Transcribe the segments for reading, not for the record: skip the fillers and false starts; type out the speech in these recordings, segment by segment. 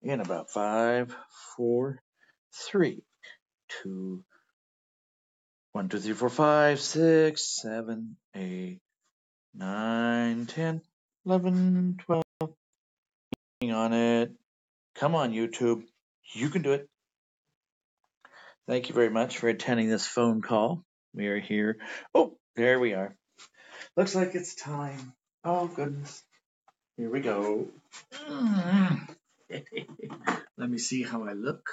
in about 5, 4, 3, 2, 1, 2, 3, 4, 5, 6, 7, 8, 9, 10, 11, 12. On it. Come on, YouTube. You can do it. Thank you very much for attending this phone call. We are here. Oh, there we are. Looks like it's time. Oh, goodness. Here we go. Let me see how I look.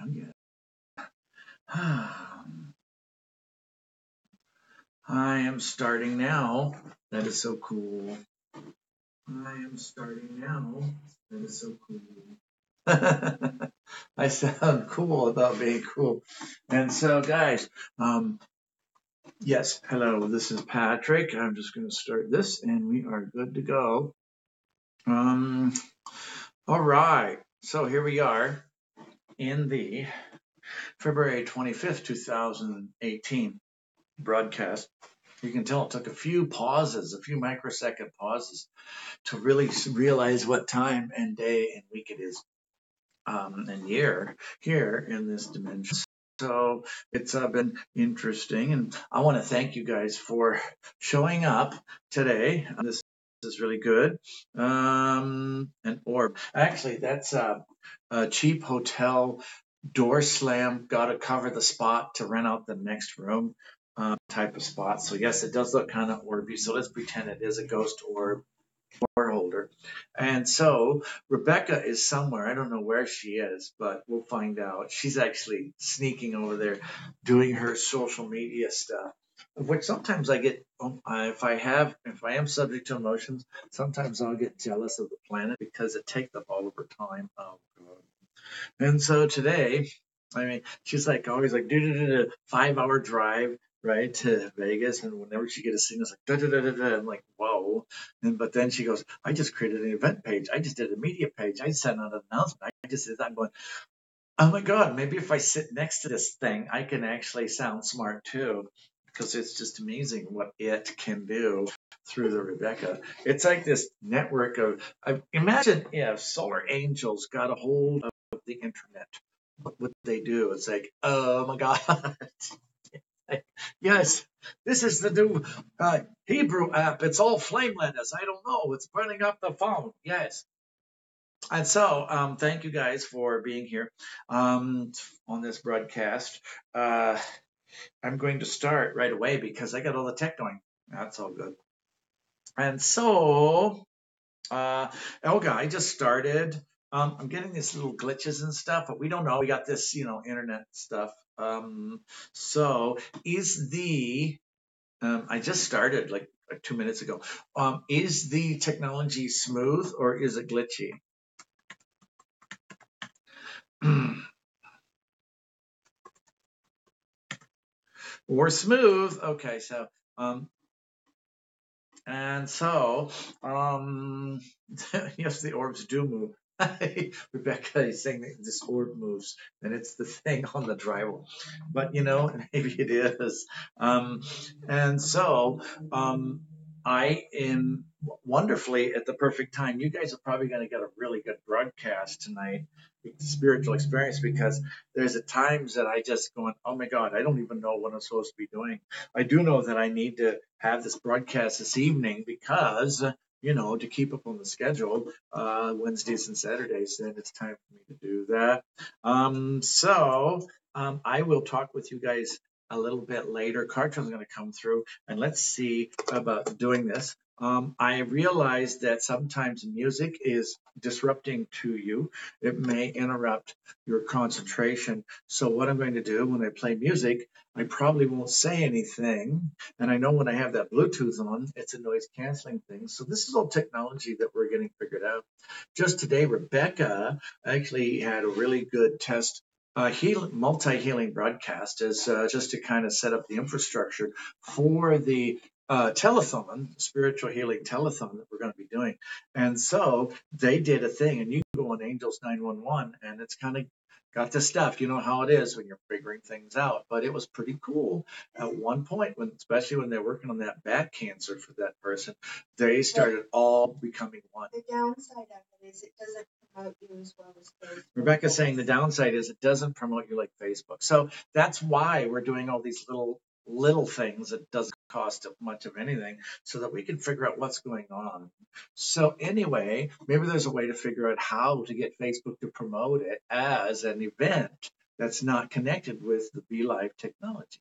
Oh, yeah. I am starting now. That is so cool. I am starting now. That is so cool. I sound cool without being cool. And so, guys, yes, hello, this is Patrick. I'm just going to start this, and we are good to go. All right, so here we are in the February 25th, 2018 broadcast. You can tell it took a few microsecond pauses to really realize what time and day and week it is, and year here in this dimension. So it's been interesting, and I want to thank you guys for showing up today. This is really good. An orb. Actually, that's a cheap hotel door slam, got to cover the spot to rent out the next room type of spot. So yes, it does look kind of orby. So let's pretend it is a ghost orb holder. And so Rebecca is somewhere. I don't know where she is, but we'll find out. She's actually sneaking over there doing her social media stuff. Which sometimes I get, if I am subject to emotions, sometimes I'll get jealous of the planet because it takes up all of her time. Oh, God. And so today, I mean, she's like always like 5-hour drive right to Vegas, and whenever she gets a signal, it's like I'm like, whoa. But then she goes, I just created an event page, I just did a media page, I sent out an announcement, I just did that. I'm going, oh my God, maybe if I sit next to this thing, I can actually sound smart too, because it's just amazing what it can do through the Rebecca. It's like this network of, imagine if solar angels got a hold of the internet. What would they do? It's like, oh my God. Yes, this is the new Hebrew app. It's all flame lettuce. I don't know. It's burning up the phone. Yes. And so, thank you guys for being here on this broadcast. I'm going to start right away because I got all the tech going. That's all good. And so, Elga, I just started. I'm getting these little glitches and stuff, but we don't know. We got this, internet stuff. So is the I just started like 2 minutes ago. Is the technology smooth or is it glitchy? Or smooth. Okay, so and so yes, the orbs do move. Rebecca is saying that this orb moves, and it's the thing on the drywall. But maybe it is. And so I am wonderfully at the perfect time. You guys are probably going to get a really good broadcast tonight, spiritual experience, because there's at times that I just going, oh my God, I don't even know what I'm supposed to be doing. I do know that I need to have this broadcast this evening because, to keep up on the schedule, Wednesdays and Saturdays, then it's time for me to do that. So I will talk with you guys a little bit later. Kartron's going to come through, and let's see about doing this. I realize that sometimes music is disrupting to you. It may interrupt your concentration. So what I'm going to do when I play music, I probably won't say anything. And I know when I have that Bluetooth on, it's a noise canceling thing. So this is all technology that we're getting figured out. Just today, Rebecca actually had a really good test multi-healing broadcast is just to kind of set up the infrastructure for the telethon, spiritual healing telethon that we're going to be doing. And so they did a thing, and you can go on Angels 911, and it's kind of got the stuff. You know how it is when you're figuring things out. But it was pretty cool at one point, especially when they're working on that back cancer for that person, they started all becoming one. The downside of it is it doesn't Rebecca's saying the downside is it doesn't promote you like Facebook. So that's why we're doing all these little things that doesn't cost much of anything so that we can figure out what's going on. So anyway, maybe there's a way to figure out how to get Facebook to promote it as an event that's not connected with the BeLive technology.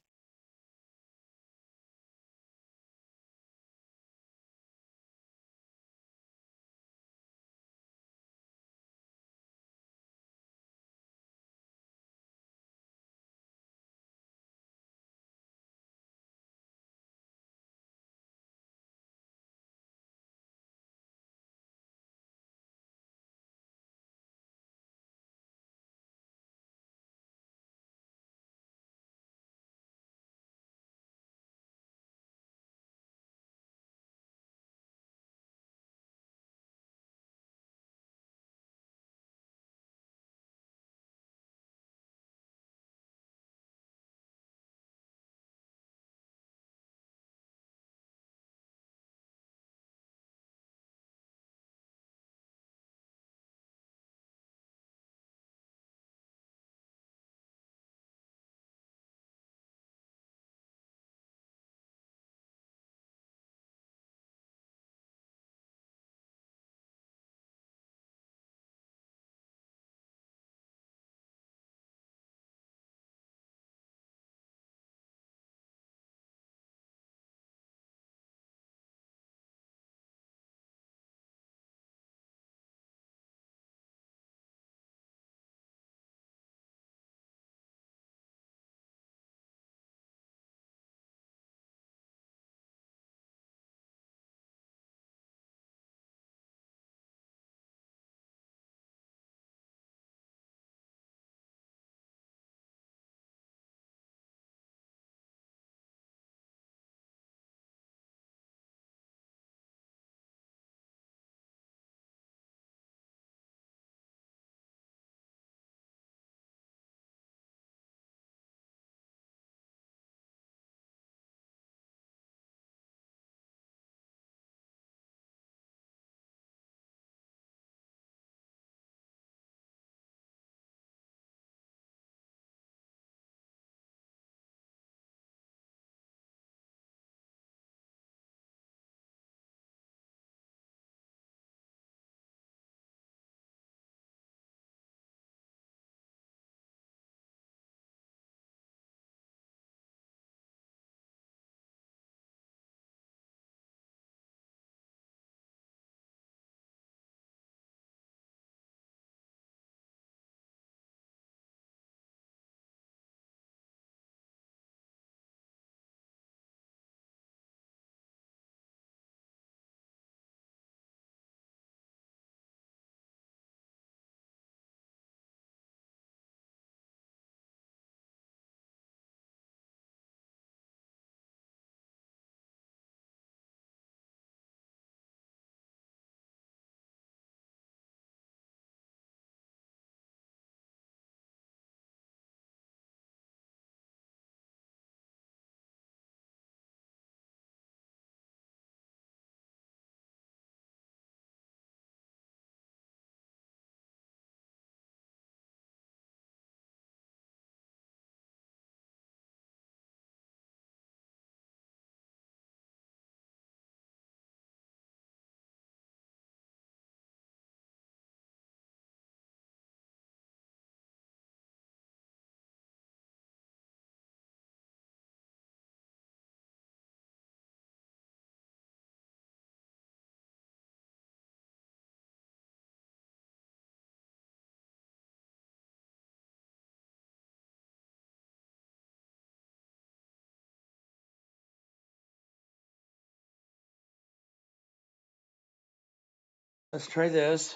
Let's try this.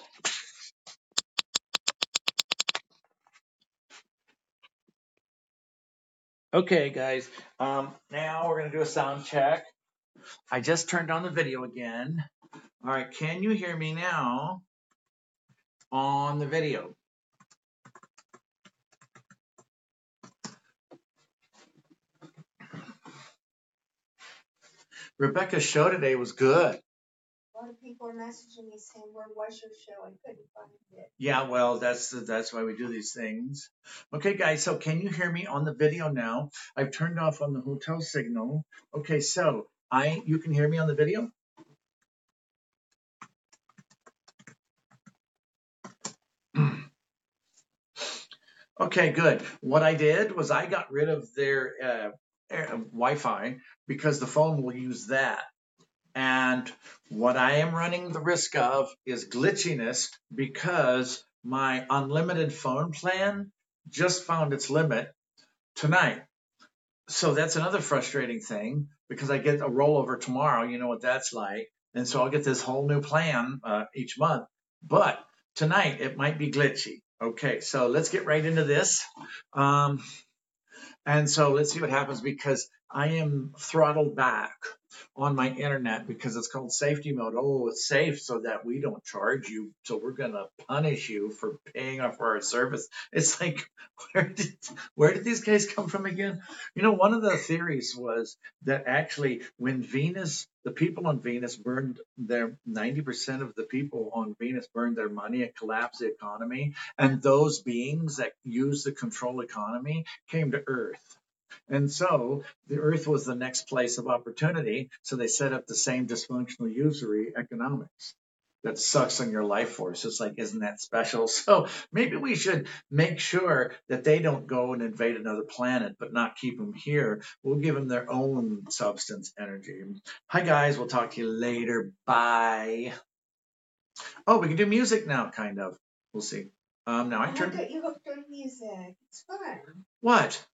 Okay, guys. Now we're going to do a sound check. I just turned on the video again. All right, can you hear me now on the video? Rebecca's show today was good. A lot of people are messaging me saying, "Where was your show? I couldn't find it." Yeah, well, that's why we do these things. Okay, guys, so can you hear me on the video now? I've turned off on the hotel signal. Okay, so you can hear me on the video? Okay, good. What I did was I got rid of their Wi-Fi because the phone will use that. And what I am running the risk of is glitchiness because my unlimited phone plan just found its limit tonight. So that's another frustrating thing because I get a rollover tomorrow. You know what that's like. And so I'll get this whole new plan each month. But tonight it might be glitchy. Okay, so let's get right into this. And so let's see what happens because I am throttled back on my internet because it's called safety mode. Oh, it's safe so that we don't charge you. So we're going to punish you for paying for our service. It's like, where did these guys come from again? You know, one of the theories was that actually when Venus, the people on Venus burned their 90% of the people on Venus burned their money and collapsed the economy. And those beings that use the control economy came to Earth. And so the Earth was the next place of opportunity. So they set up the same dysfunctional usury economics that sucks on your life force. It's like, isn't that special? So maybe we should make sure that they don't go and invade another planet, but not keep them here. We'll give them their own substance energy. Hi, guys. We'll talk to you later. Bye. Oh, we can do music now, kind of. We'll see. Now I turn. I got you hooked on music. It's fun. What?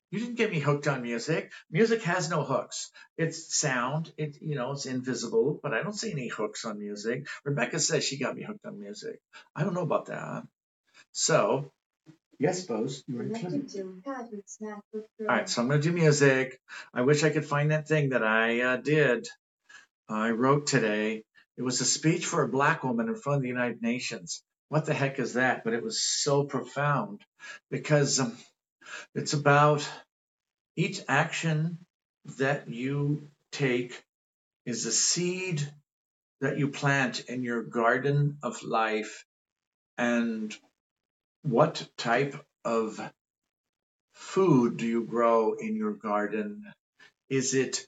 You didn't get me hooked on music. Music has no hooks. It's sound. It's invisible, but I don't see any hooks on music. Rebecca says she got me hooked on music. I don't know about that. So, yes, Bose, you were included. All right, so I'm going to do music. I wish I could find that thing that I did. I wrote today. It was a speech for a black woman in front of the United Nations. What the heck is that? But it was so profound because it's about each action that you take is a seed that you plant in your garden of life. And what type of food do you grow in your garden? Is it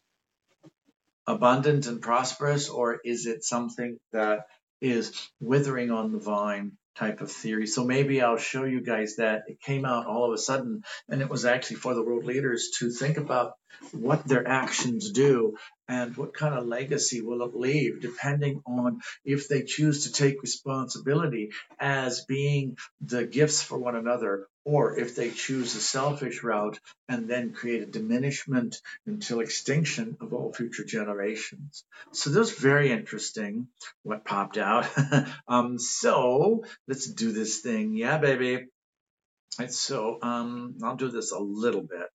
abundant and prosperous, or is it something that is withering on the vine type of theory? So maybe I'll show you guys that. It came out all of a sudden, and it was actually for the world leaders to think about what their actions do and what kind of legacy will it leave, depending on if they choose to take responsibility as being the gifts for one another, or if they choose the selfish route and then create a diminishment until extinction of all future generations. So this was very interesting what popped out. So let's do this thing. Yeah, baby. And so I'll do this a little bit.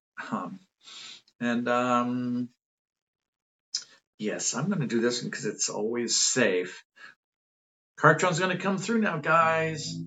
Yes, I'm going to do this one because it's always safe. Kartron's going to come through now, guys.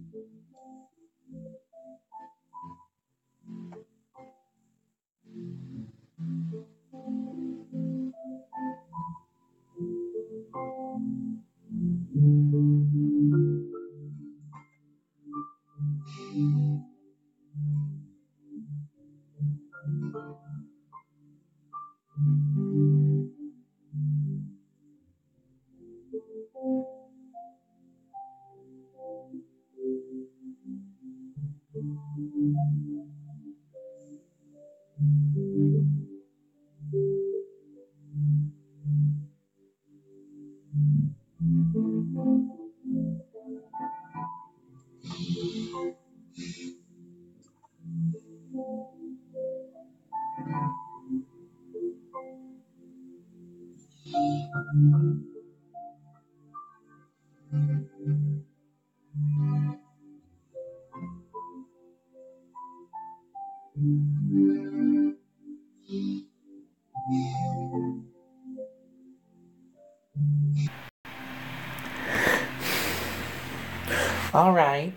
All right.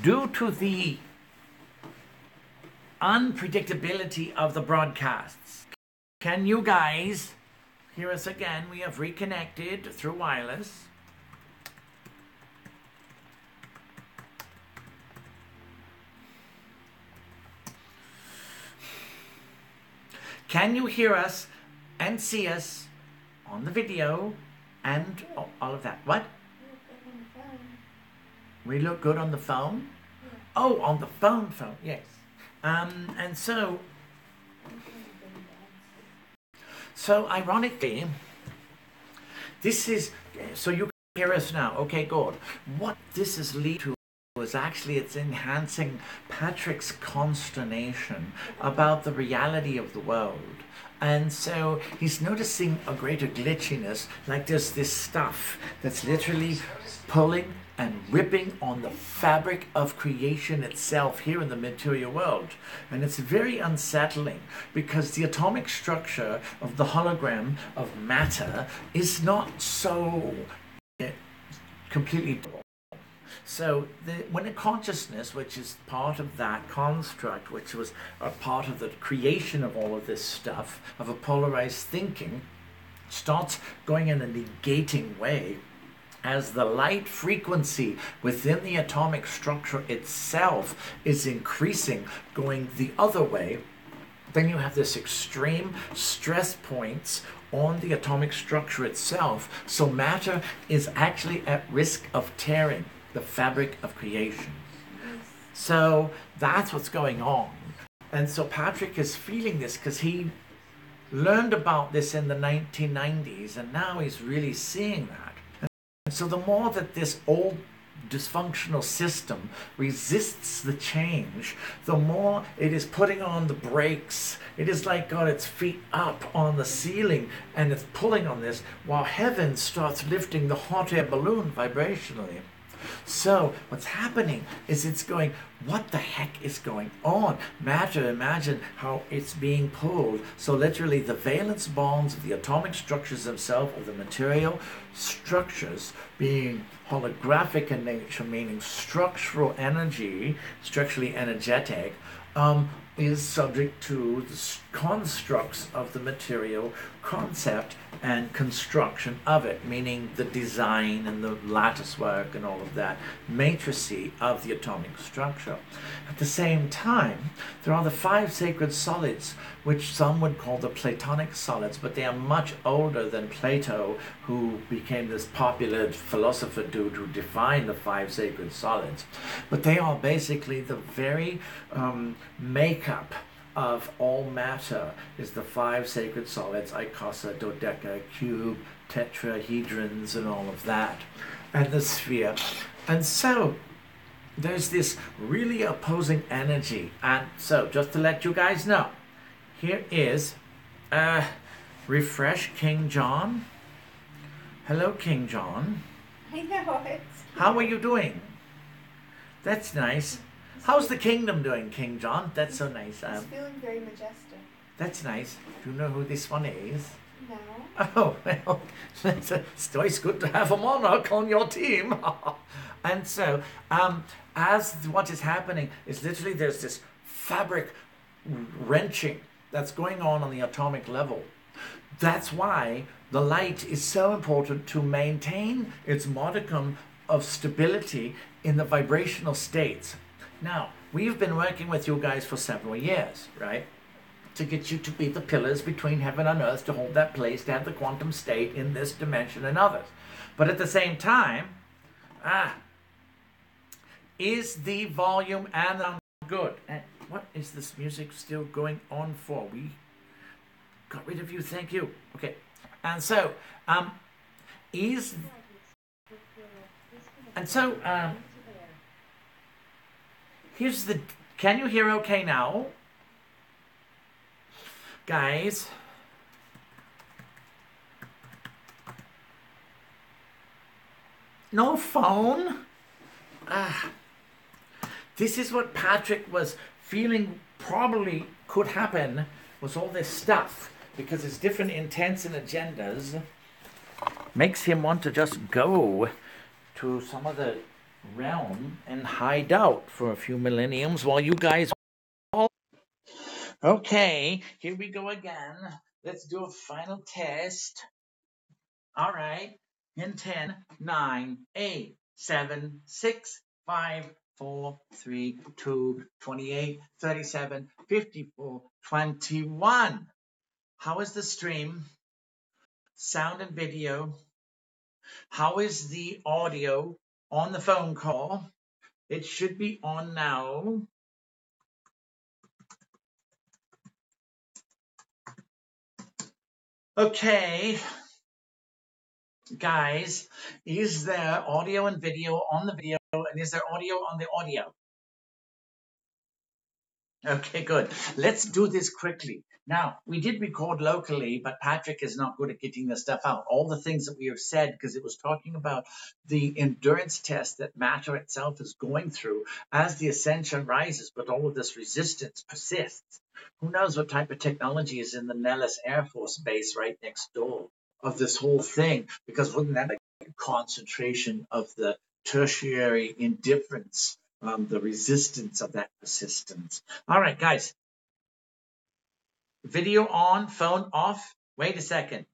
Due to the unpredictability of the broadcasts, can you guys hear us again. We have reconnected through wireless. Can you hear us and see us on the video and all of that? What? We look good on the phone? Yeah. Oh, on the phone, yes. And so ironically, this is, so you can hear us now. Okay, good. What this is leading to is actually it's enhancing Patrick's consternation about the reality of the world. And so he's noticing a greater glitchiness, like there's this stuff that's literally pulling and ripping on the fabric of creation itself here in the material world. And it's very unsettling because the atomic structure of the hologram of matter is not so completely. So when a consciousness, which is part of that construct, which was a part of the creation of all of this stuff, of a polarized thinking, starts going in a negating way, as the light frequency within the atomic structure itself is increasing, going the other way, then you have this extreme stress points on the atomic structure itself. So matter is actually at risk of tearing the fabric of creation. So that's what's going on. And so Patrick is feeling this because he learned about this in the 1990s, and now he's really seeing that. And so the more that this old dysfunctional system resists the change, the more it is putting on the brakes. It is like got its feet up on the ceiling and it's pulling on this while heaven starts lifting the hot air balloon vibrationally. So what's happening is it's going, what the heck is going on? Matter, imagine how it's being pulled. So literally the valence bonds of the atomic structures themselves, of the material structures being holographic in nature, meaning structural energy, structurally energetic, is subject to the constructs of the material concept and construction of it, meaning the design and the lattice work and all of that matrices of the atomic structure. At the same time, there are the 5 sacred solids, which some would call the Platonic solids, but they are much older than Plato, who became this popular philosopher dude who defined the 5 sacred solids. But they are basically the very makeup of all matter is the 5 sacred solids, icosa, dodeca, cube, tetrahedrons, and all of that, and the sphere. And so there's this really opposing energy. And so just to let you guys know, here is refresh King John. Hello, King John. I know it. How are you doing? That's nice. How's the kingdom doing, King John? That's so nice. It's feeling very majestic. That's nice. Do you know who this one is? No. Oh, well, it's always good to have a monarch on your team. And so, as what is happening is literally there's this fabric wrenching that's going on the atomic level. That's why the light is so important to maintain its modicum of stability in the vibrational states. Now, we've been working with you guys for several years, right? To get you to be the pillars between heaven and earth, to hold that place, to have the quantum state in this dimension and others. But at the same time, is the volume and sound good? And what is this music still going on for? We got rid of you, thank you. Okay, and so, here's the, can you hear okay now? Guys. No phone? This is what Patrick was feeling probably could happen, was all this stuff, because it's different intents and agendas, makes him want to just go to some other realm and hide out for a few millenniums while you guys all... Okay, here we go again. let's do a final test. All right. In 10, 9, 8, 7, 6, 5, 4, 3, 2, 28, 37, 54, 21. How is the stream? Sound and video. How is the audio on the phone call? It should be on now. Okay. Guys, is there audio and video on the video, and is there audio on the audio? Okay, good. Let's do this quickly. Now, we did record locally, but Patrick is not good at getting the stuff out. All the things that we have said, because it was talking about the endurance test that matter itself is going through as the ascension rises, but all of this resistance persists. Who knows what type of technology is in the Nellis Air Force Base right next door of this whole thing, because wouldn't that like a concentration of the tertiary indifference, the resistance of that persistence? All right, guys. Video on, phone off. Wait a second.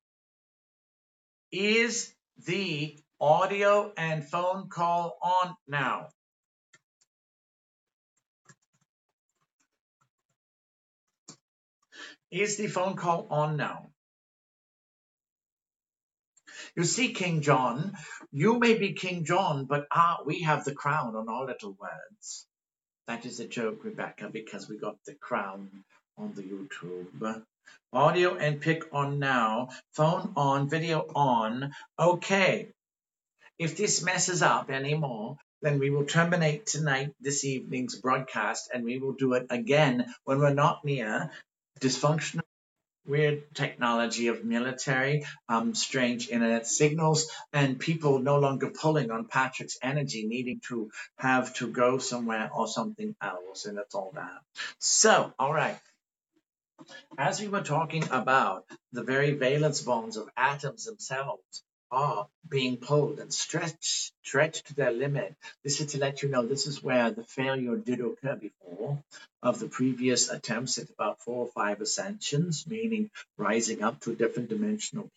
Is the audio and phone call on now? Is the phone call on now? You see, King John, you may be King John, but we have the crown on our little words. That is a joke, Rebecca, because we got the crown on the YouTube. Audio and pick on now. Phone on, video on. Okay. If this messes up anymore, then we will terminate tonight, this evening's broadcast, and we will do it again when we're not near dysfunctional, weird technology of military, strange internet signals, and people no longer pulling on Patrick's energy, needing to have to go somewhere or something else, and it's all that. So, all right. As we were talking about, the very valence bonds of atoms themselves are being pulled and stretched to their limit. This is to let you know this is where the failure did occur before of the previous attempts at about 4 or 5 ascensions, meaning rising up to different dimensional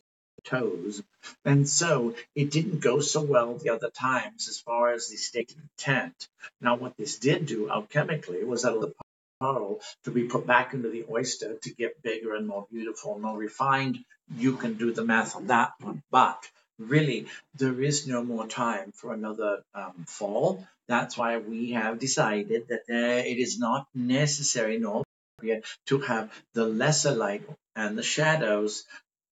plateaus. And so it didn't go so well the other times as far as the stated intent. Now, what this did do alchemically was allow the pearl to be put back into the oyster to get bigger and more beautiful and more refined. You can do the math on that one. But really, there is no more time for another fall. That's why we have decided that it is not necessary nor appropriate to have the lesser light and the shadows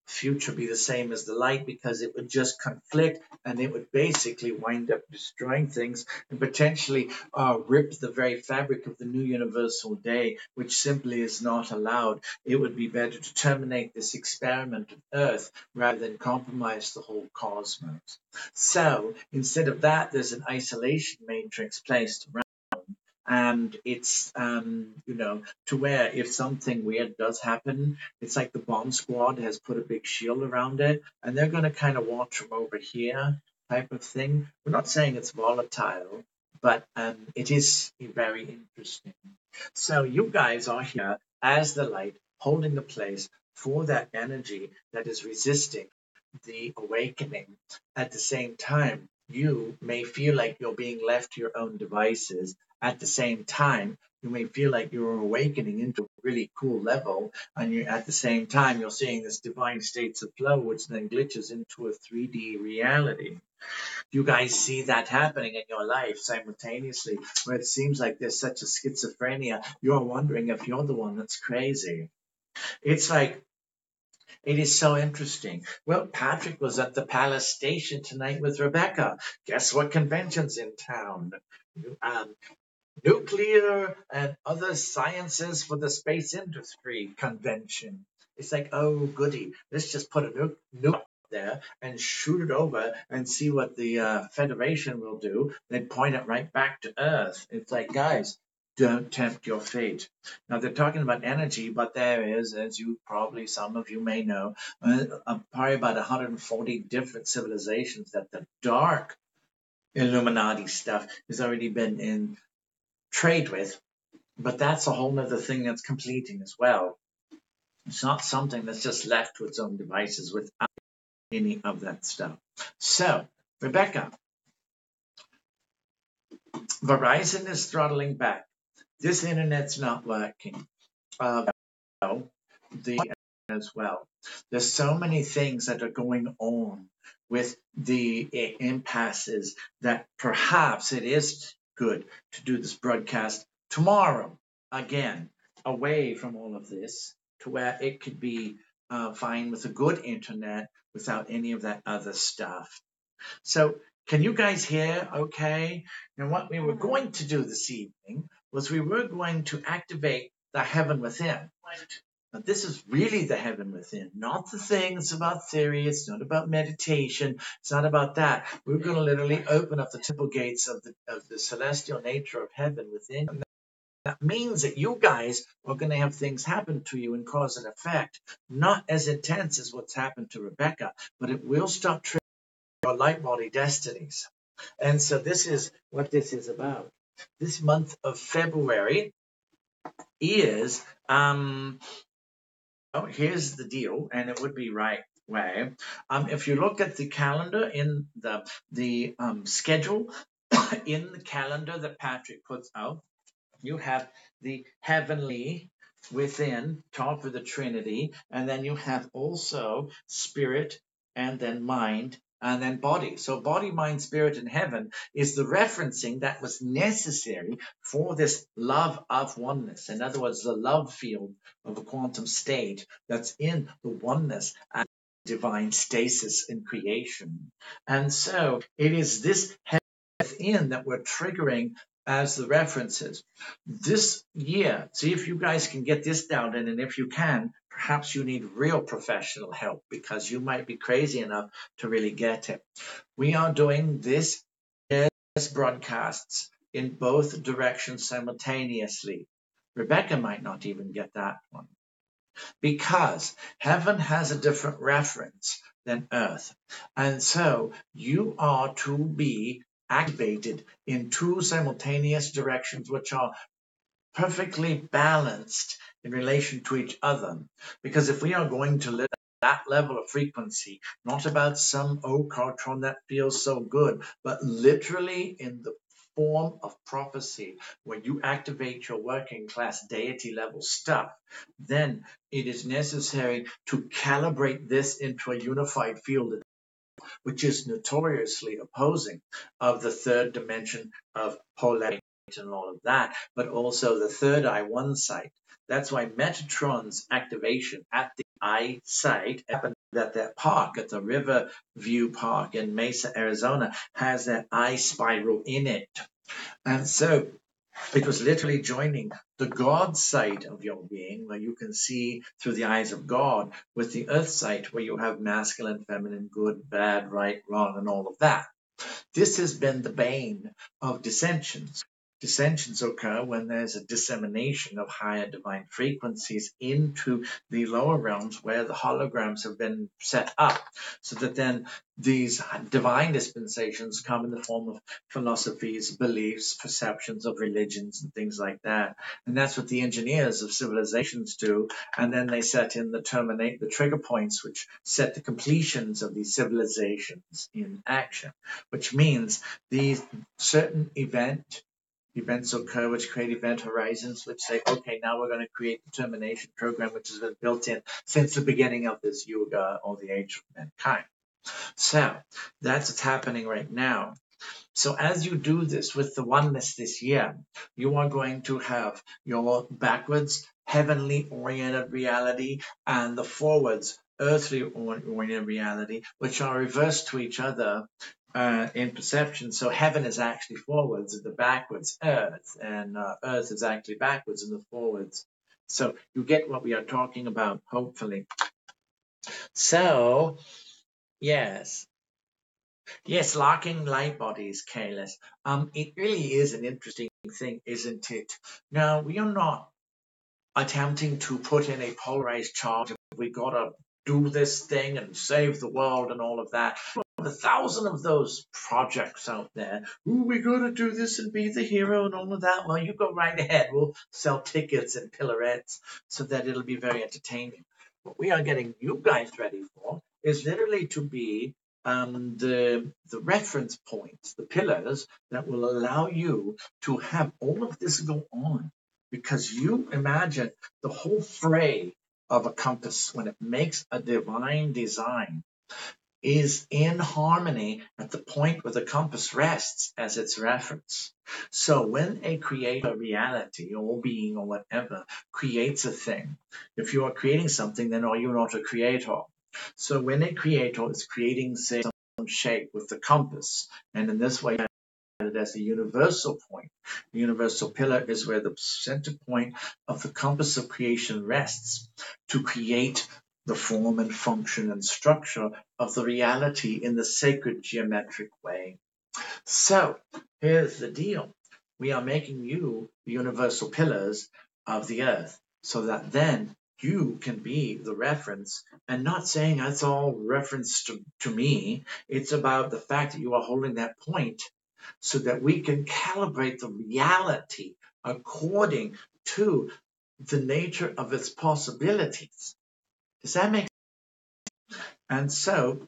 future be the same as the light, because it would just conflict and it would basically wind up destroying things and potentially rip the very fabric of the new universal day, which simply is not allowed. It would be better to terminate this experiment of Earth rather than compromise the whole cosmos. So instead of that, there's an isolation matrix placed around. And it's, to where if something weird does happen, it's like the bomb squad has put a big shield around it, and they're going to kind of watch from over here type of thing. We're not saying it's volatile, but it is very interesting. So you guys are here as the light, holding the place for that energy that is resisting the awakening. At the same time, you may feel like you're being left to your own devices. At the same time, you may feel like you're awakening into a really cool level, and at the same time, you're seeing this divine states of flow, which then glitches into a 3D reality. You guys see that happening in your life simultaneously, where it seems like there's such a schizophrenia. You're wondering if you're the one that's crazy. It's like, it is so interesting. Well, Patrick was at the Palace Station tonight with Rebecca. Guess what convention's in town? Nuclear and other sciences for the space industry convention. It's like, oh, goody. Let's just put a nuke there and shoot it over and see what the Federation will do. Then point it right back to Earth. It's like, guys, don't tempt your fate. Now, they're talking about energy, but there is, as you probably, some of you may know, probably about 140 different civilizations that the dark Illuminati stuff has already been in trade with. But that's a whole other thing that's completing as well. It's not something that's just left to its own devices without any of that stuff. So, Rebecca, Verizon is throttling back. This internet's not working. The as well. There's so many things that are going on with the impasses that perhaps it is good to do this broadcast tomorrow again, away from all of this, to where it could be fine with a good internet without any of that other stuff. So can you guys hear okay? And what we were going to do this evening was we were going to activate the heaven within. Now, this is really the heaven within, not the thing. It's about theory. It's not about meditation. It's not about that. We're going to literally open up the temple gates of the celestial nature of heaven within. And that means that you guys are going to have things happen to you and cause an effect, not as intense as what's happened to Rebecca, but it will stop triggering your light body destinies. And so this is what this is about. This month of February is here's the deal, and it would be right way. If you look at the calendar in the schedule in the calendar that Patrick puts out, you have the heavenly within, top of the Trinity, and then you have also spirit, and then mind, and then body. So body, mind, spirit, and heaven is the referencing that was necessary for this love of oneness. In other words, the love field of a quantum state that's in the oneness and divine stasis in creation. And so it is this heaven within that we're triggering as the references. This year, see if you guys can get this down, and if you can, perhaps you need real professional help because you might be crazy enough to really get it. We are doing this as broadcasts in both directions simultaneously. Rebecca might not even get that one because heaven has a different reference than earth. And so you are to be activated in two simultaneous directions, which are perfectly balanced in relation to each other. Because if we are going to live that level of frequency, not about some Kartron that feels so good, but literally in the form of prophecy, when you activate your working class deity level stuff, then it is necessary to calibrate this into a unified field, which is notoriously opposing of the third dimension of polarity and all of that, but also the third eye one site. That's why Metatron's activation at the eye site happened at that park, at the River View Park in Mesa, Arizona, has that eye spiral in it. And so it was literally joining the God side of your being, where you can see through the eyes of God, with the earth side, where you have masculine, feminine, good, bad, right, wrong, and all of that. This has been the bane of dissensions. Dissensions occur when there's a dissemination of higher divine frequencies into the lower realms where the holograms have been set up, so that then these divine dispensations come in the form of philosophies, beliefs, perceptions of religions, and things like that. And that's what the engineers of civilizations do. And then they set in the trigger points, which set the completions of these civilizations in action, which means these certain events occur which create event horizons, which say, okay, now we're going to create the termination program, which has been built in since the beginning of this yuga or the age of mankind. So that's what's happening right now. So as you do this with the oneness this year, you are going to have your backwards heavenly oriented reality and the forwards earthly oriented reality, which are reversed to each other in perception. So heaven is actually forwards and the backwards earth, and earth is actually backwards and the forwards. So you get what we are talking about, hopefully. So, yes. Yes, locking light bodies, Kayles. It really is an interesting thing, isn't it? Now, we are not attempting to put in a polarized charge. We gotta do this thing and save the world and all of that. 1,000 of those projects out there. Ooh, we gotta do this and be the hero and all of that. Well, you go right ahead. We'll sell tickets and pillarettes so that it'll be very entertaining. What we are getting you guys ready for is literally to be the reference points, the pillars that will allow you to have all of this go on. Because you imagine the whole fray of a compass when it makes a divine design is in harmony at the point where the compass rests as its reference. So when a creator reality or being or whatever creates a thing, if you are creating something, then are you not a creator? So when a creator is creating, say, some shape with the compass, and in this way as the universal point. The universal pillar is where the center point of the compass of creation rests to create the form and function and structure of the reality in the sacred geometric way. So here's the deal. We are making you the universal pillars of the earth so that then you can be the reference, and not saying that's all reference to me. It's about the fact that you are holding that point so that we can calibrate the reality according to the nature of its possibilities. Does that make sense? And so,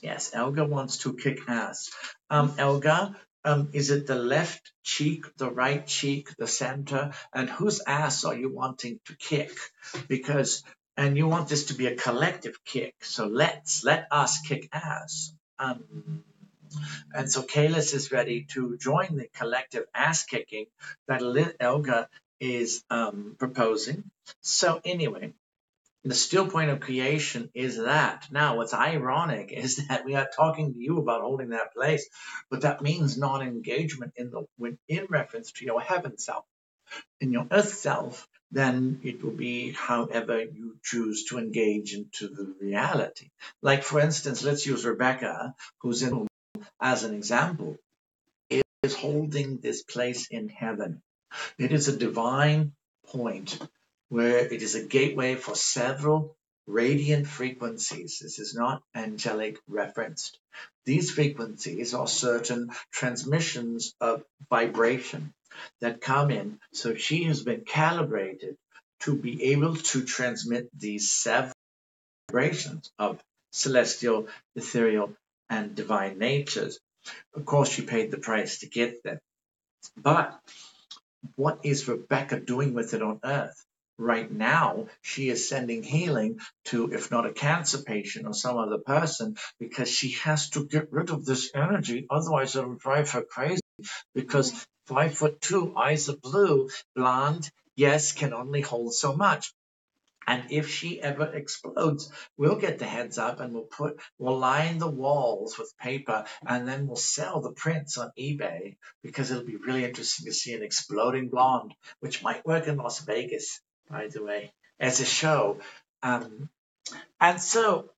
yes, Elga wants to kick ass. Elga, is it the left cheek, the right cheek, the center? And whose ass are you wanting to kick? And you want this to be a collective kick. So let us kick ass. And so Kalis is ready to join the collective ass kicking that Elga is proposing. So anyway, the still point of creation is that. Now, what's ironic is that we are talking to you about holding that place, but that means non-engagement in reference to your heaven self. In your earth self, then it will be however you choose to engage into the reality. Like, for instance, let's use Rebecca, who's in as an example, is holding this place in heaven. It is a divine point where it is a gateway for several radiant frequencies. This is not angelic referenced. These frequencies are certain transmissions of vibration that come in. So she has been calibrated to be able to transmit these several vibrations of celestial, ethereal, and divine natures. Of course, she paid the price to get them. But what is Rebecca doing with it on Earth? Right now, she is sending healing to, if not a cancer patient or some other person, because she has to get rid of this energy. Otherwise, it'll drive her crazy. Because 5'2", eyes are blue, blonde, yes, can only hold so much. And if she ever explodes, we'll get the heads up and we'll line the walls with paper, and then we'll sell the prints on eBay, because it'll be really interesting to see an exploding blonde, which might work in Las Vegas, by the way, as a show. And so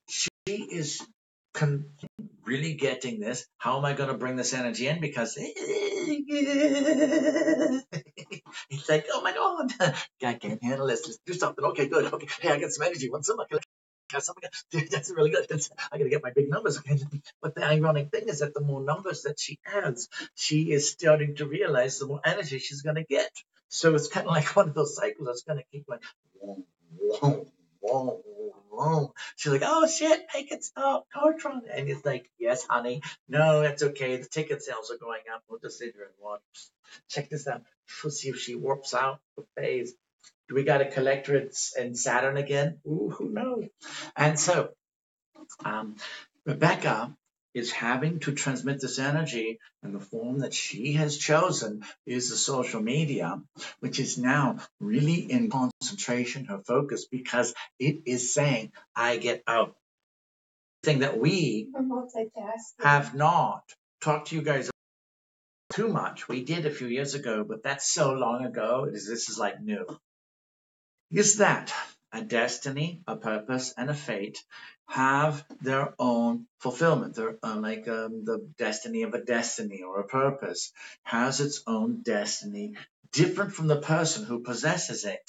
she is really getting this. How am I going to bring this energy in? Because it's like, oh my God, I can't handle this. Let's do something. Okay, good. Okay, hey, I got some energy. What's up? That's really good. I got to get my big numbers. Okay. But the ironic thing is that the more numbers that she adds, she is starting to realize the more energy she's going to get. So it's kind of like one of those cycles that's going to keep like, whoa, whoa, whoa, whoa. She's like, oh shit, make it stop, Kartron. And it's like, yes, honey, no, that's okay. The ticket sales are going up. We'll just sit here and watch. Check this out. We'll see if she warps out the phase. Do we got a collector in Saturn again? Ooh, who knows? And so Rebecca is having to transmit this energy, and the form that she has chosen is the social media, which is now really in concentration, her focus, because it is saying, I get out. Thing that we have not talked to you guys too much. We did a few years ago, but that's so long ago. This is like new. Is that a destiny, a purpose, and a fate have their own fulfillment. They're like the destiny of a destiny or a purpose has its own destiny, different from the person who possesses it.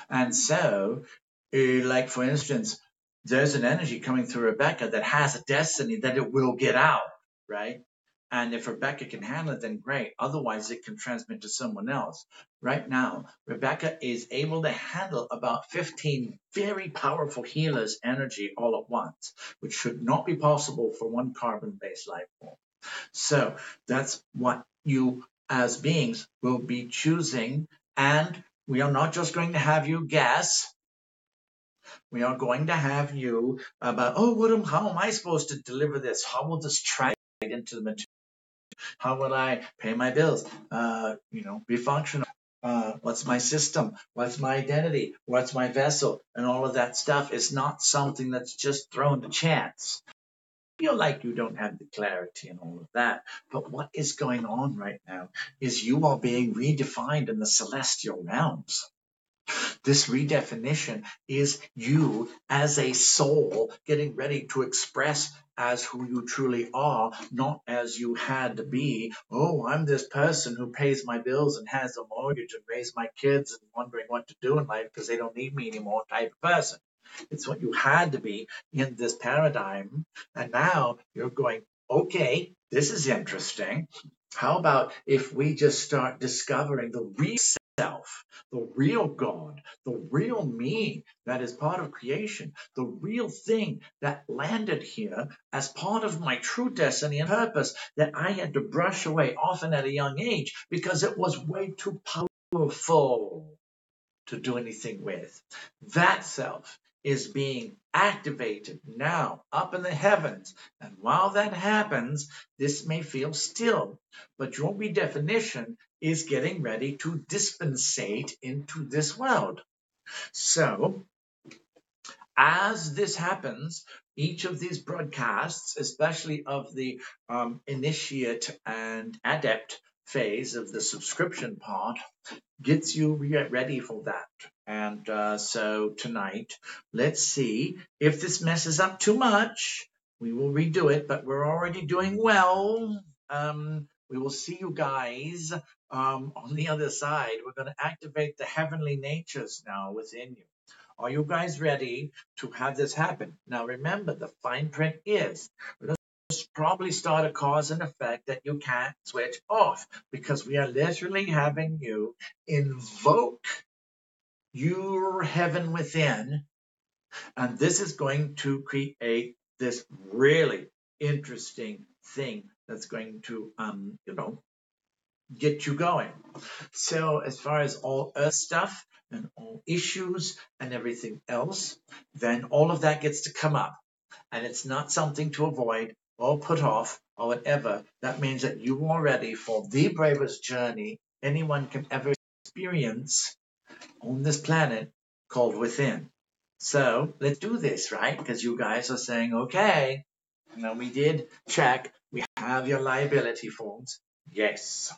And so, like for instance, there's an energy coming through Rebecca that has a destiny that it will get out, right? And if Rebecca can handle it, then great. Otherwise, it can transmit to someone else. Right now, Rebecca is able to handle about 15 very powerful healers' energy all at once, which should not be possible for one carbon-based life form. So that's what you as beings will be choosing. And we are not just going to have you guess. We are going to have you about, oh, how am I supposed to deliver this? How will this translate into the material? How will I pay my bills? Be functional. What's my system? What's my identity? What's my vessel? And all of that stuff is not something that's just thrown to chance. Feel like you don't have the clarity and all of that. But what is going on right now is you are being redefined in the celestial realms. This redefinition is you as a soul getting ready to express as who you truly are, not as you had to be. Oh, I'm this person who pays my bills and has a mortgage and raise my kids and wondering what to do in life because they don't need me anymore type of person. It's what you had to be in this paradigm. And now you're going, okay, this is interesting. How about if we just start discovering the real self, the real God, the real me that is part of creation, the real thing that landed here as part of my true destiny and purpose that I had to brush away often at a young age because it was way too powerful to do anything with. That self is being activated now up in the heavens. And while that happens, this may feel still, but your redefinition is getting ready to dispensate into this world. So, as this happens, each of these broadcasts, especially of the initiate and adept phase of the subscription part, gets you ready for that. And so tonight, let's see if this messes up too much. We will redo it, but we're already doing well. We will see you guys on the other side. We're going to activate the heavenly natures now within you. Are you guys ready to have this happen? Now remember, the fine print is probably start a cause and effect that you can't switch off because we are literally having you invoke your heaven within, and this is going to create this really interesting thing that's going to get you going. So as far as all earth stuff and all issues and everything else, then all of that gets to come up, and it's not something to avoid or put off or whatever. That means that you are ready for the bravest journey anyone can ever experience on this planet called within. So let's do this, right? Because you guys are saying, okay, now we did check. We have your liability forms. Yes.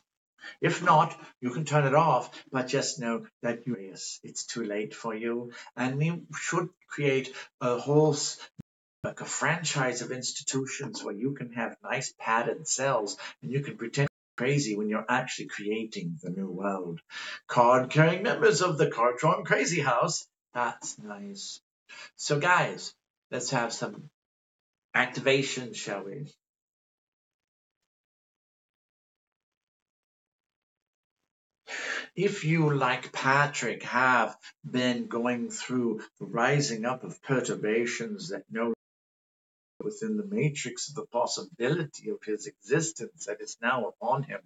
If not, you can turn it off, but just know that it's too late for you. And we should create a whole like a franchise of institutions where you can have nice padded cells and you can pretend crazy when you're actually creating the new world. Card-carrying members of the Kartron Crazy House. That's nice. So guys, let's have some activation, shall we? If you, like Patrick, have been going through the rising up of perturbations that know within the matrix of the possibility of his existence that is now upon him,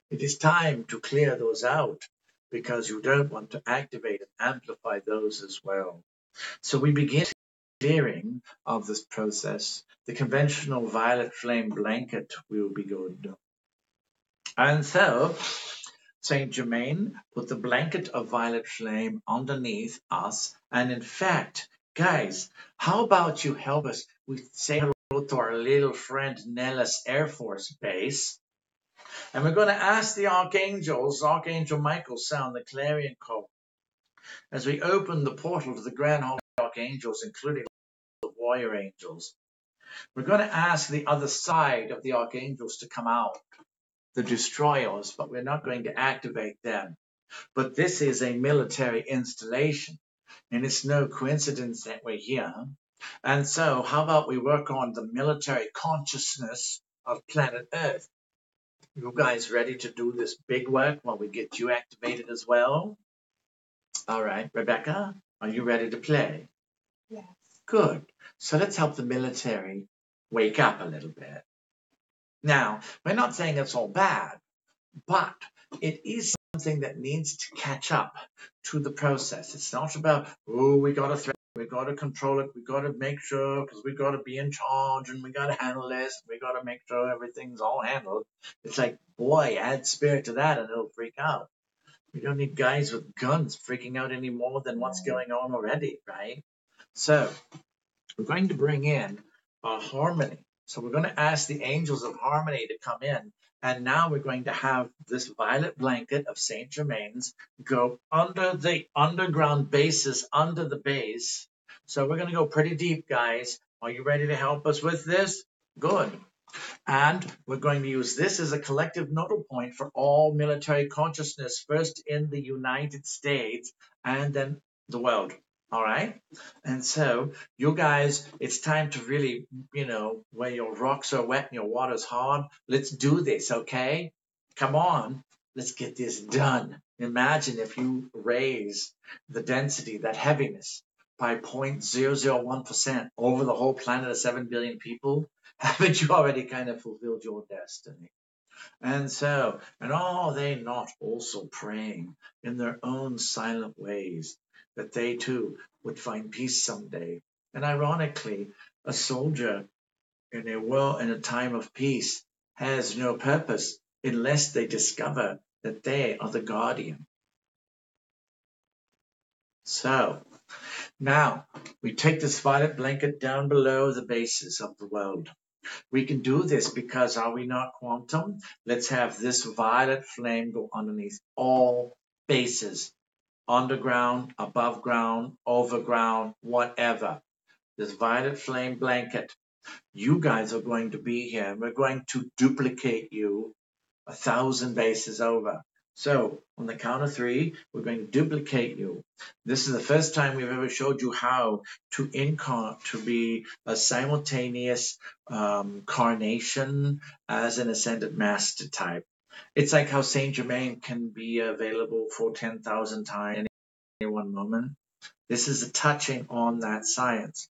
it is time to clear those out because you don't want to activate and amplify those as well. So we begin clearing of this process. The conventional violet flame blanket will be good. And so Saint Germain put the blanket of violet flame underneath us. And in fact, guys, how about you help us? We say hello to our little friend Nellis Air Force Base. And we're going to ask the archangels, Archangel Michael sound the clarion call. As we open the portal to the grand hall of archangels, including the warrior angels, we're going to ask the other side of the archangels to come out, the destroyers, but we're not going to activate them. But this is a military installation, and it's no coincidence that we're here. And so how about we work on the military consciousness of planet Earth? You guys ready to do this big work while we get you activated as well? All right, Rebecca, are you ready to play? Yes. Good. So let's help the military wake up a little bit. Now, we're not saying it's all bad, but it is something that needs to catch up to the process. It's not about, oh, we got to threat, we got to control it, we got to make sure, because we got to be in charge and we got to handle this, we got to make sure everything's all handled. It's like, boy, add spirit to that and it'll freak out. We don't need guys with guns freaking out any more than what's going on already, right? So we're going to bring in harmony. So we're going to ask the angels of harmony to come in. And now we're going to have this violet blanket of Saint Germain's go under the underground bases, under the base. So we're going to go pretty deep, guys. Are you ready to help us with this? Good. And we're going to use this as a collective nodal point for all military consciousness, first in the United States and then the world. All right. And so you guys, it's time to really, where your rocks are wet and your water's hard, let's do this. Okay. Come on. Let's get this done. Imagine if you raise the density, that heaviness, by 0.001% over the whole planet of 7 billion people. Haven't you already kind of fulfilled your destiny? And so, and are they not also praying in their own silent ways that they too would find peace someday? And ironically, a soldier in a time of peace has no purpose unless they discover that they are the guardian. So now we take this violet blanket down below the bases of the world. We can do this because are we not quantum? Let's have this violet flame go underneath all bases, underground, above ground, overground, whatever. This violet flame blanket. You guys are going to be here and we're going to duplicate you 1,000 bases over. So on the count of 3, we're going to duplicate you. This is the first time we've ever showed you how to be a simultaneous carnation as an ascended master type. It's like how Saint Germain can be available for 10,000 times in one moment. This is a touching on that science.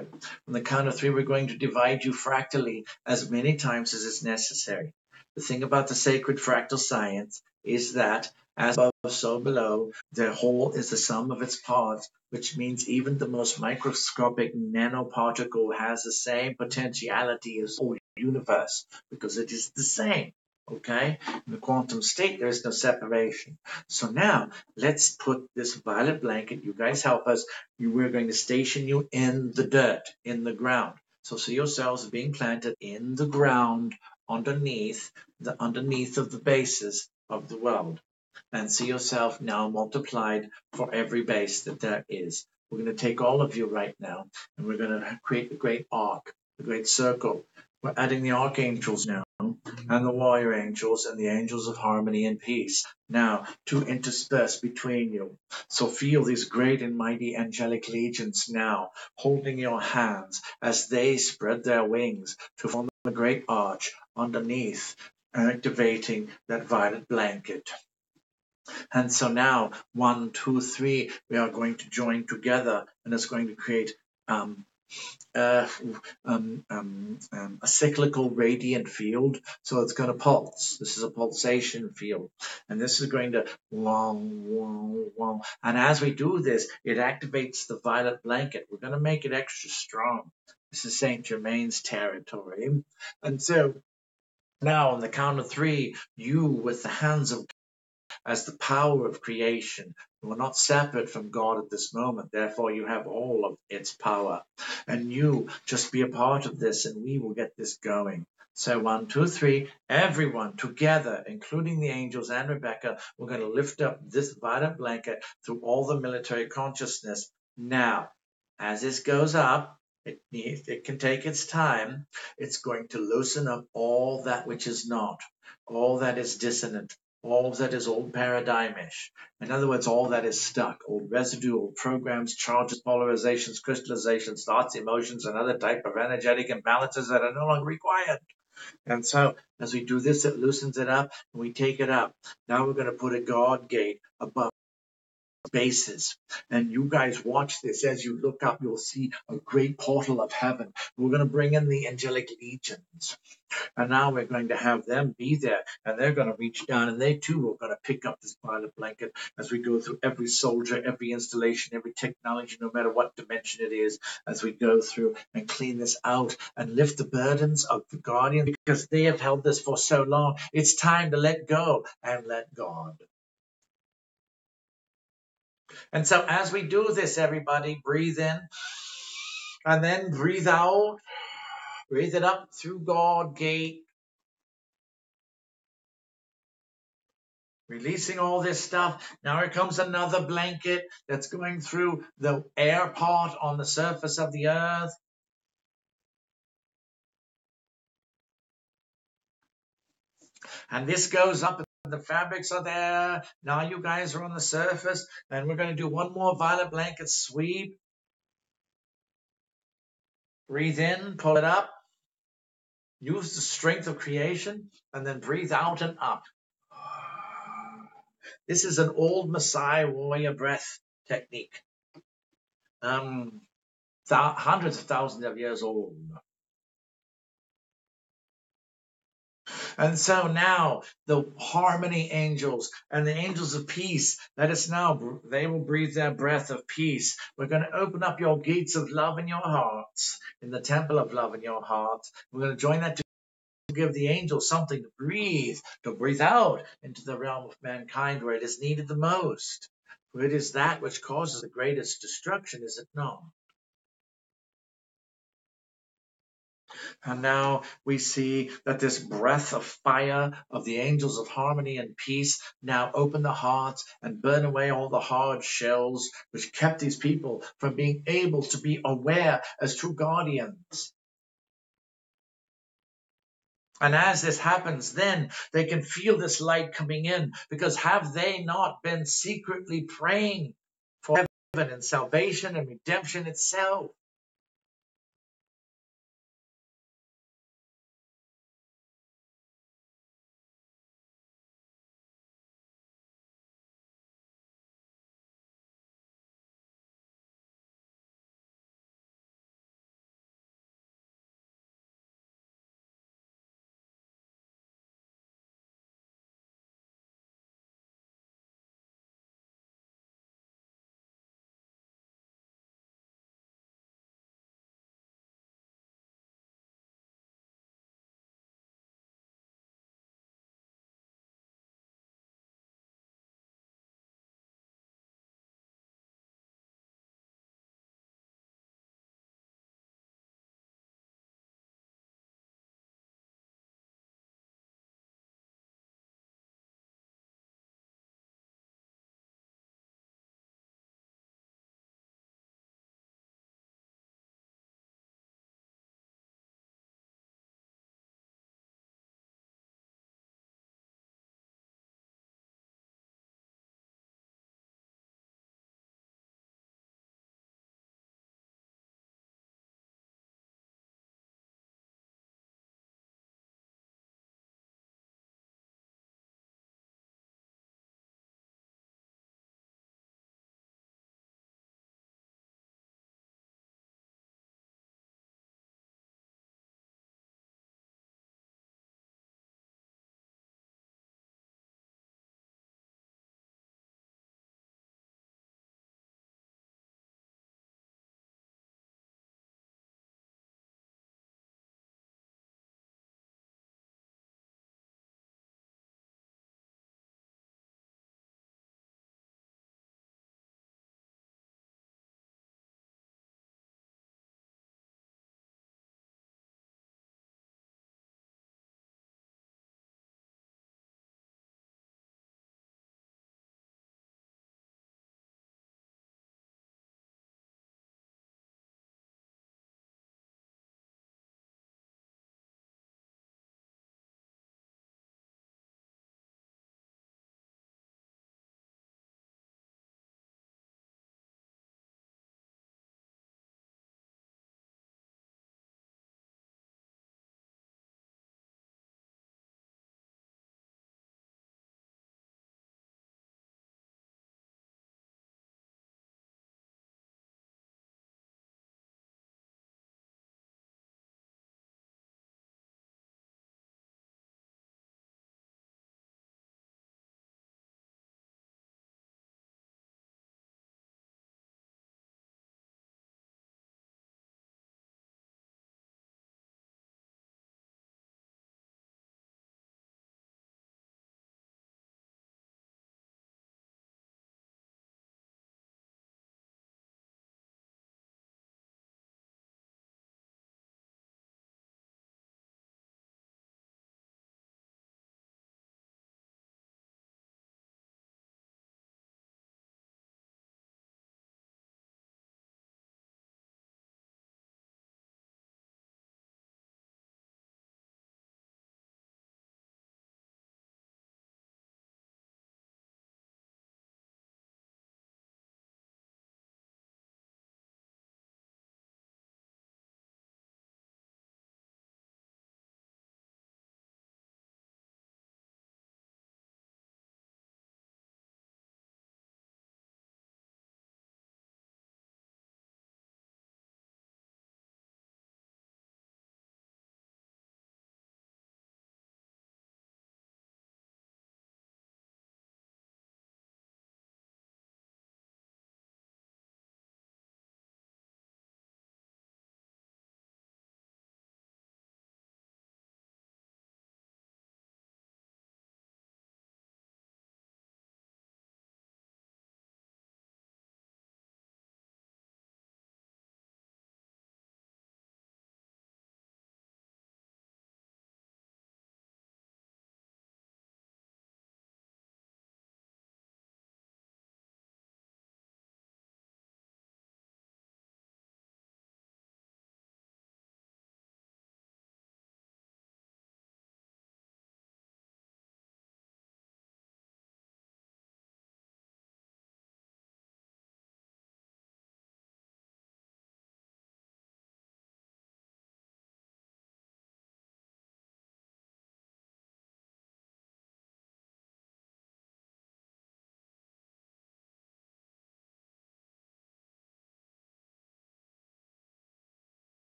On the count of 3, we're going to divide you fractally as many times as is necessary. The thing about the sacred fractal science is that as above, so below, the whole is the sum of its parts, which means even the most microscopic nanoparticle has the same potentiality as the whole universe, because it is the same. Okay? In the quantum state, there is no separation. So now, let's put this violet blanket, you guys help us, we're going to station you in the dirt, in the ground. So see yourselves being planted in the ground underneath of the bases of the world. And see yourself now multiplied for every base that there is. We're going to take all of you right now and we're going to create the great arc, the great circle. We're adding the archangels now and the warrior angels and the angels of harmony and peace now to intersperse between you. So feel these great and mighty angelic legions now holding your hands as they spread their wings to form a great arch underneath, activating that violet blanket. And so now 1, 2, 3, we are going to join together and it's going to create a cyclical radiant field. So it's going to pulse. This is a pulsation field. And this is going to and as we do this, it activates the violet blanket. We're going to make it extra strong. This is Saint Germain's territory. And so now on the count of 3, you with the hands of as the power of creation. You are not separate from God at this moment. Therefore, you have all of its power. And you just be a part of this and we will get this going. So 1, 2, 3, everyone together, including the angels and Rebecca, we're going to lift up this violet blanket through all the military consciousness. Now, as this goes up, it can take its time. It's going to loosen up all that which is not, all that is dissonant, all that is old paradigmish. In other words, all that is stuck, old residue, old programs, charges, polarizations, crystallizations, thoughts, emotions, and other type of energetic imbalances that are no longer required. And so as we do this, it loosens it up and we take it up. Now we're going to put a guard gate above bases. And you guys watch this. As you look up, you'll see a great portal of heaven. We're going to bring in the angelic legions. And now we're going to have them be there, and they're going to reach down, and they too are going to pick up this violet blanket as we go through every soldier, every installation, every technology, no matter what dimension it is, as we go through and clean this out and lift the burdens of the guardians, because they have held this for so long. It's time to let go and let God. And so as we do this, everybody, breathe in and then breathe out. Breathe it up through God gate. Releasing all this stuff. Now here comes another blanket that's going through the air part on the surface of the earth. And this goes up and the fabrics are there. Now you guys are on the surface. And we're going to do one more violet blanket sweep. Breathe in, pull it up. Use the strength of creation. And then breathe out and up. This is an old Maasai warrior breath technique. Hundreds of thousands of years old. And so now the harmony angels and the angels of peace, let us now, they will breathe their breath of peace. We're going to open up your gates of love in your hearts, in the temple of love in your hearts. We're going to join that to give the angels something to breathe out into the realm of mankind where it is needed the most. For it is that which causes the greatest destruction, is it not? And now we see that this breath of fire of the angels of harmony and peace now open the hearts and burn away all the hard shells which kept these people from being able to be aware as true guardians. And as this happens, then they can feel this light coming in, because have they not been secretly praying for heaven and salvation and redemption itself?